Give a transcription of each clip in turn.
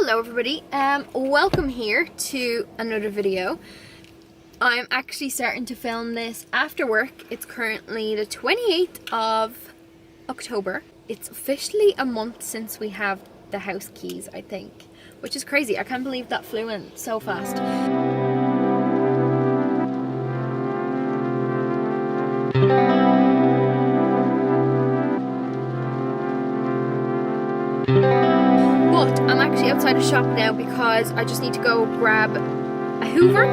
Hello everybody, welcome here to another video. I'm actually starting to film this after work. It's currently the 28th of October. It's officially a month since we have the house keys, I think, which is crazy. I can't believe that flew in so fast. But I'm actually outside the shop now because I just need to go grab a hoover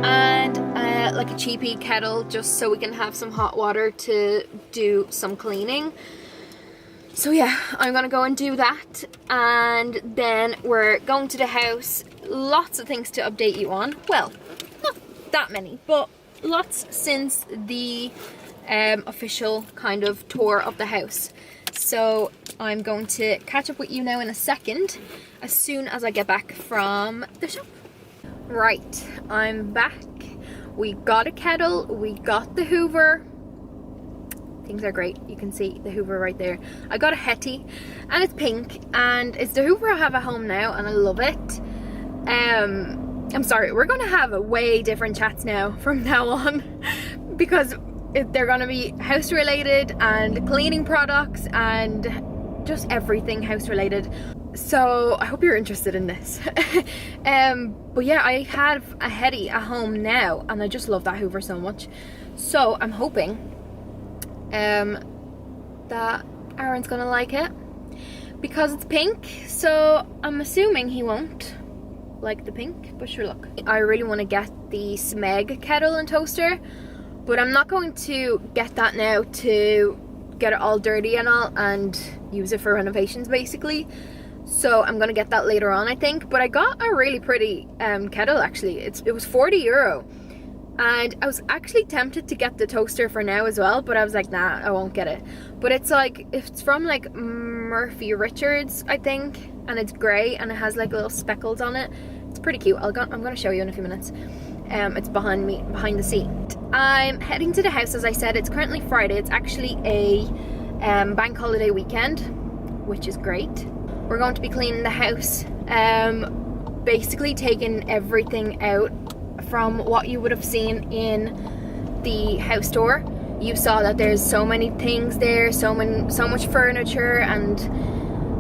and like a cheapy kettle just so we can have some hot water to do some cleaning. So yeah, I'm gonna go and do that, and then we're going to the house. Lots of things to update you on. Well, not that many, but lots since the official kind of tour of the house. So I'm going to catch up with you now in a second, as soon as I get back from the shop. Right, I'm back. We got a kettle, we got the hoover. Things are great. You can see the hoover right there. I got a Hetty and it's pink, and it's the hoover I have at home now and I love it. I'm sorry, we're going to have a way different chats now from now on because they're going to be house related and cleaning products and just everything house related. So I hope you're interested in this. But yeah, I have a Hetty at home now and I just love that hoover so much. So I'm hoping that Aaron's gonna like it because it's pink, so I'm assuming he won't like the pink, but sure, look. I really want to get the Smeg kettle and toaster, but I'm not going to get that now to get it all dirty and all and use it for renovations basically. So I'm gonna get that later on, I think. But I got a really pretty kettle actually. It was €40, and I was actually tempted to get the toaster for now as well, but I was like, nah, I won't get it. But it's like, it's from like Murphy Richards, I think, and it's grey and it has like little speckles on it. It's pretty cute. I'm gonna show you in a few minutes. It's behind me, behind the seat. I'm heading to the house, as I said. It's currently Friday. It's actually a bank holiday weekend, which is great. We're going to be cleaning the house, basically taking everything out from what you would have seen in the house tour. You saw that there's so many things there, so much furniture and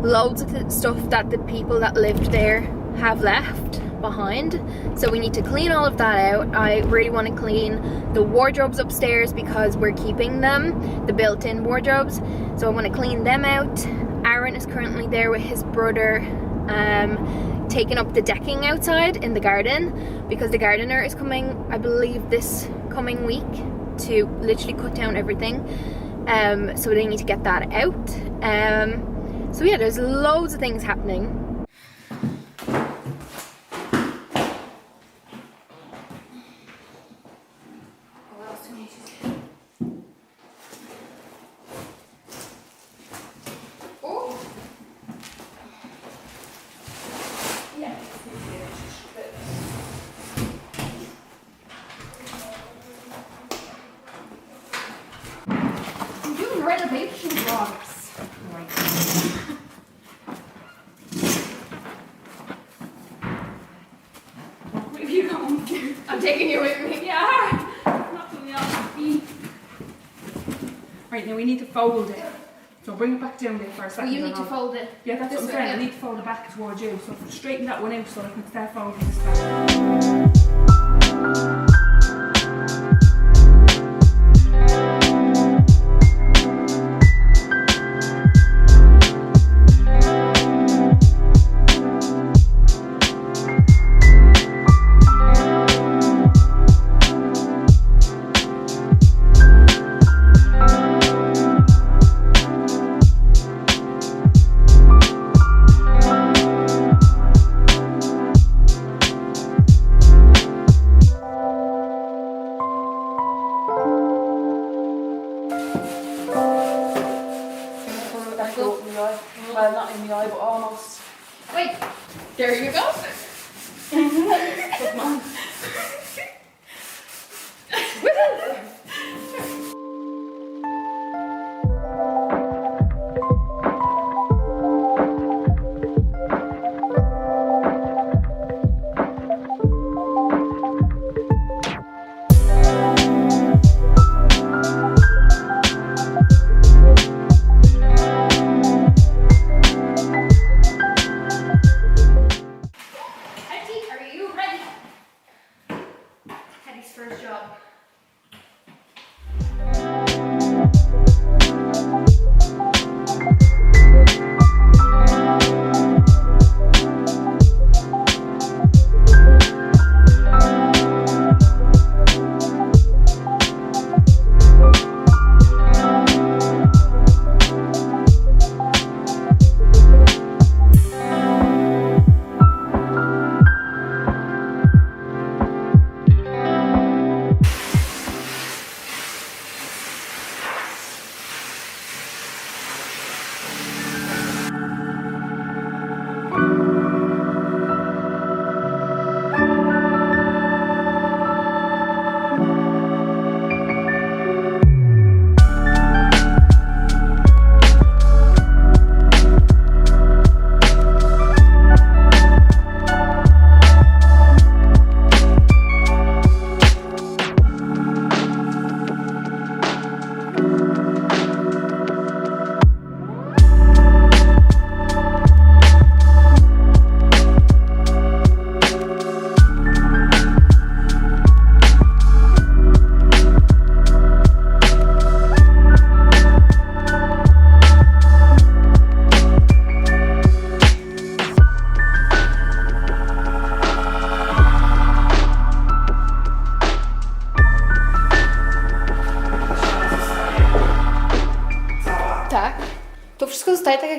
loads of stuff that the people that lived there have left behind. So we need to clean all of that out. I really want to clean the wardrobes upstairs because we're keeping them, the built-in wardrobes. So I want to clean them out. Aaron is currently there with his brother, taking up the decking outside in the garden because the gardener is coming, I believe, this coming week to literally cut down everything. So they need to get that out. So yeah, there's loads of things happening. Renovation vlogs. Where are you going? I'm taking you with me. Yeah. Not doing the feet. Right, now we need to fold it. So bring it back down there for a second. Well, you need to fold it. Yeah, that's what I'm saying. I need to fold it back towards you. So straighten that one out so I can start folding this back. Well, not in the eye, but almost. Wait, there you go. Good man.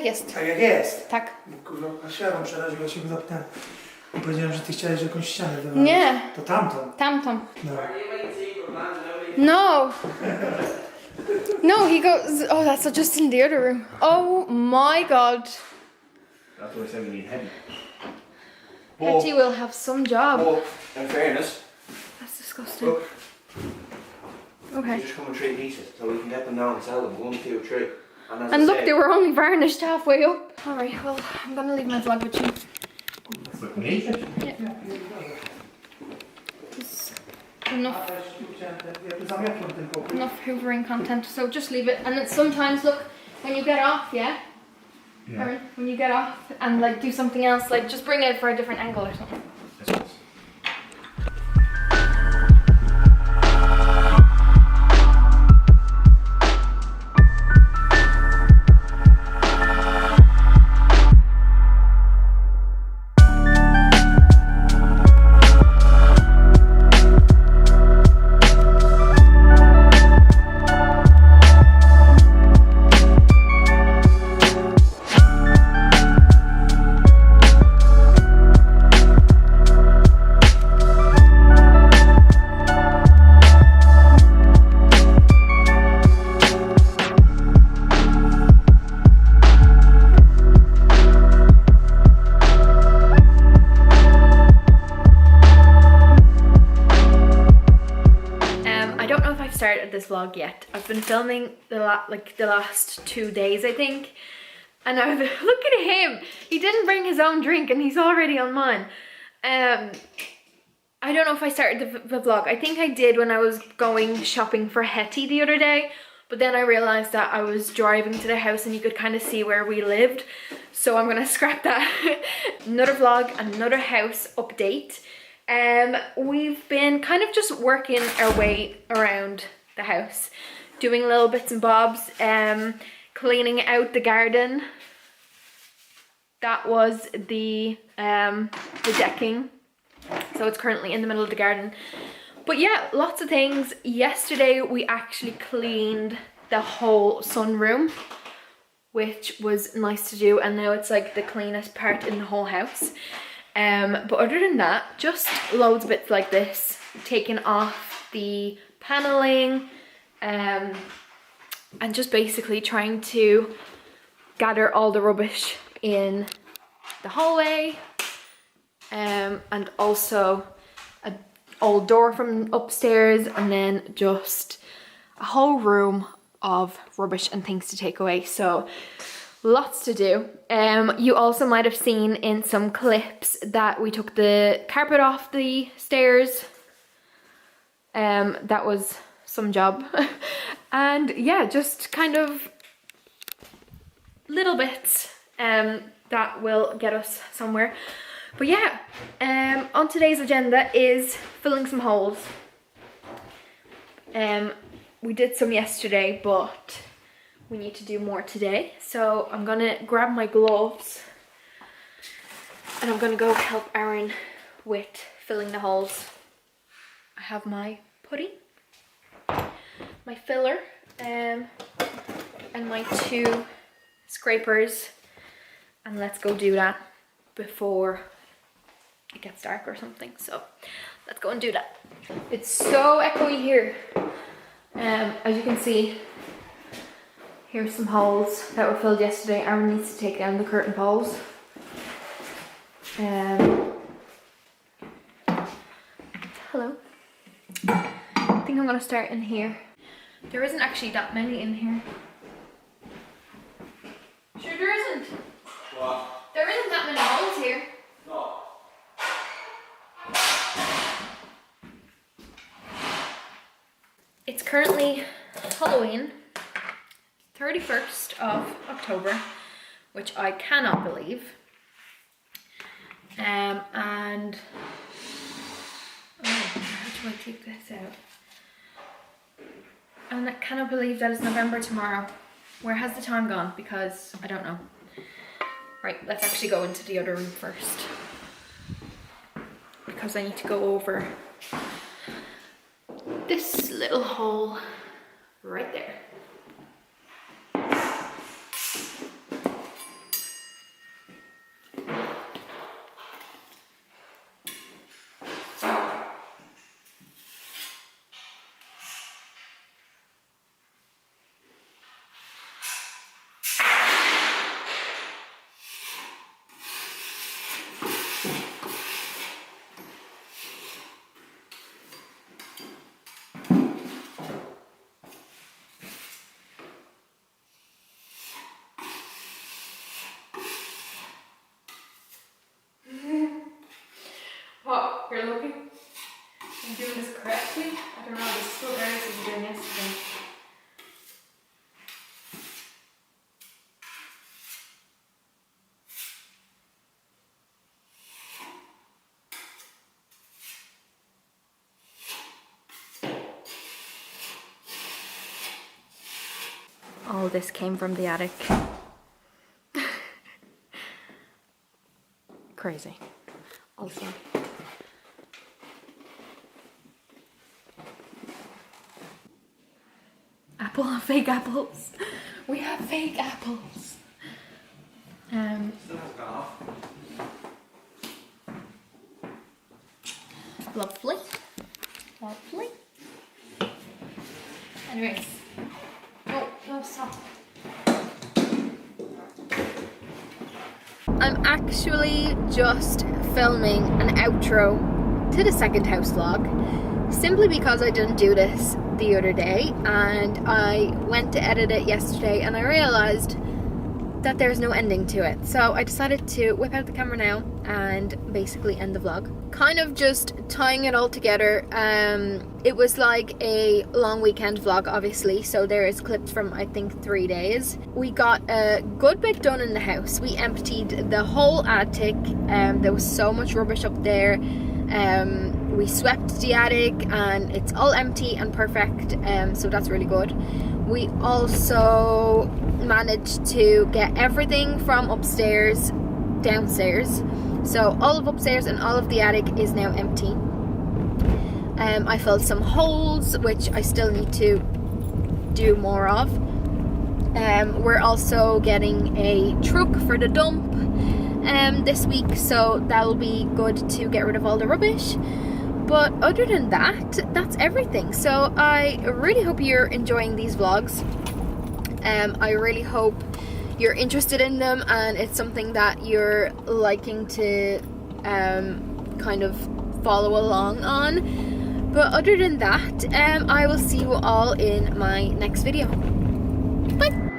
jak jest. Tak jak jest. Tak. Kurwa, a świadom przeraził, ja się go zapytałem. I powiedziałem, że ty chciałeś jakąś ścianę dodać. Nie. To tamtą. Tamtą. No. No. No, he goes, oh, that's just in the other room. Oh my god. That's what I said we need heavy. Hetty will have some job. But, in fairness, That's disgusting. look, Okay. you just come in 3 pieces, so we can get them now and sell them. 1, 2, 3. And, as And I look, said, they were only varnished halfway up. Alright, well, I'm gonna leave my vlog with you. With me? Yeah. It's enough, Ja tu zamiatłem ten pokój. enough hoovering content, so just leave it. And then sometimes, look, when you get off, yeah? Aaron, when you get off and like do something else, like just bring it for a different angle or something. Started this vlog yet. I've been filming the last 2 days, I think, and I've look at him. He didn't bring his own drink and he's already on mine. I don't know if I started the vlog. I think I did when I was going shopping for Hetty the other day, but then I realized that I was driving to the house and you could kind of see where we lived, so I'm gonna scrap that. Another vlog, another house update. We've been kind of just working our way around the house, doing little bits and bobs, cleaning out the garden. That was the decking, so it's currently in the middle of the garden. But yeah, lots of things. Yesterday we actually cleaned the whole sunroom, which was nice to do, and now it's like the cleanest part in the whole house. But other than that, just loads of bits like this, taking off the paneling, and just basically trying to gather all the rubbish in the hallway, and also an old door from upstairs, and then just a whole room of rubbish and things to take away. So lots to do. You also might have seen in some clips that we took the carpet off the stairs. That was some job. And yeah, just kind of little bits that will get us somewhere. But yeah, on today's agenda is filling some holes. We did some yesterday, but we need to do more today. So I'm gonna grab my gloves and I'm gonna go help Aaron with filling the holes. I have my putty, my filler, and my 2 scrapers, and let's go do that before it gets dark or something. So let's go and do that. It's so echoey here. As you can see, here's some holes that were filled yesterday. Aaron needs to take down the curtain poles. Hello. I think I'm gonna start in here. There isn't actually that many in here. Sure there isn't? What? There isn't that many holes here. No. It's currently Halloween, 31st of October, which I cannot believe. And oh, how do I take this out? And I cannot believe that it's November tomorrow. Where has the time gone? Because I don't know. Right, let's actually go into the other room first, because I need to go over this little hole right there. I'm doing this correctly. I don't know, this is so early as we did yesterday. All this came from the attic. Crazy. Also. Fake apples. We have fake apples. Still hasn't gone off. Lovely. Lovely. Anyways. No, stop. I'm actually just filming an outro to the second house vlog, simply because I didn't do this the other day, and I went to edit it yesterday and I realized that there's no ending to it, so I decided to whip out the camera now and basically end the vlog. Kind of just tying it all together. It was like a long weekend vlog, obviously, so there is clips from I think 3 days. We got a good bit done in the house. We emptied the whole attic. There was so much rubbish up there. We swept the attic and it's all empty and perfect, so that's really good. We also managed to get everything from upstairs downstairs, so all of upstairs and all of the attic is now empty. I filled some holes, which I still need to do more of. We're also getting a truck for the dump this week, so that'll be good to get rid of all the rubbish. But other than that, that's everything. So I really hope you're enjoying these vlogs. I really hope you're interested in them and it's something that you're liking to kind of follow along on. But other than that, I will see you all in my next video. Bye!